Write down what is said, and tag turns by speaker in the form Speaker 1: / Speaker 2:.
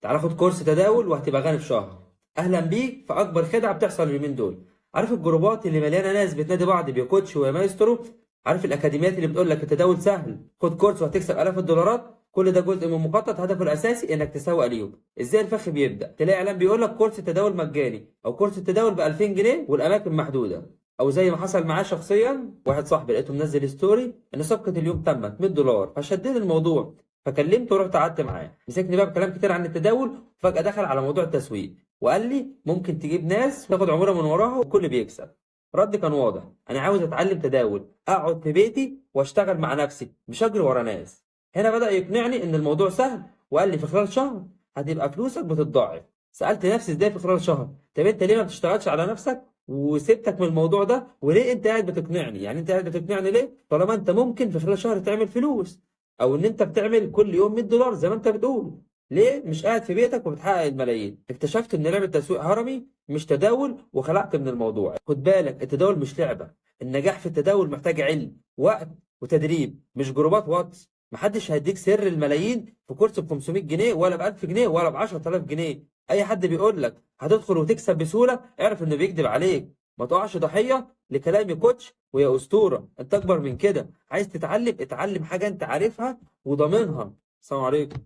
Speaker 1: تعالى خد كورس تداول وهتبقى غني في شهر. اهلا بيك في اكبر خدعه بتحصل اليومين دول. عارف الجروبات اللي مليانه ناس بتنادي بعض بيكوتش ويا مايسترو؟ عارف الاكاديميات اللي بتقول لك التداول سهل، خد كورس وهتكسب الاف الدولارات؟ كل ده جزء من مخطط هدفه الاساسي انك تسوق ليهم. ازاي الفخ بيبدا؟ تلاقي اعلان بيقول لك كورس تداول مجاني او كورس التداول ب 2000 جنيه والاماكن محدوده. او زي ما حصل معاه شخصيا، واحد صاحبي لقيته منزل ستوري ان صفقه اليوم تمت $100، فشدني الموضوع فكلمته ورحت قعدت معاه. مسكني بقى بكلام كتير عن التداول وفجأة دخل على موضوع التسويق وقال لي ممكن تجيب ناس وتاخد عمولة من وراها والكل بيكسب. رد كان واضح، انا عاوز اتعلم تداول اقعد في بيتي واشتغل مع نفسي مش اجري ورا ناس. هنا بدأ يقنعني ان الموضوع سهل وقال لي في خلال شهر هتبقى فلوسك بتتضاعف. سألت نفسي ازاي في خلال شهر؟ طب انت ليه ما بتشتغلش على نفسك وسبتك من الموضوع ده؟ وليه انت قاعد بتقنعني؟ يعني انت قاعد بتقنعني ليه طالما انت ممكن في خلال شهر تعمل فلوس؟ او ان انت بتعمل كل يوم $100 زي ما انت بتقول، ليه مش قاعد في بيتك وبتحقق الملايين؟ اكتشفت ان لعبه تسويق هرمي مش تداول وخلعت من الموضوع. خد بالك التداول مش لعبه، النجاح في التداول محتاج علم وقت وتدريب، مش جروبات واتس. محدش هيديك سر الملايين في كورس ب 500 جنيه ولا ب 1000 جنيه ولا ب 10000 جنيه. اي حد بيقول لك هتدخل وتكسب بسهوله اعرف انه بيكذب عليك. ما تقعش ضحيه لكلام كوتش ويا اسطوره، انت اكبر من كده. عايز تتعلم اتعلم حاجه انت عارفها وضامنها. السلام عليكم.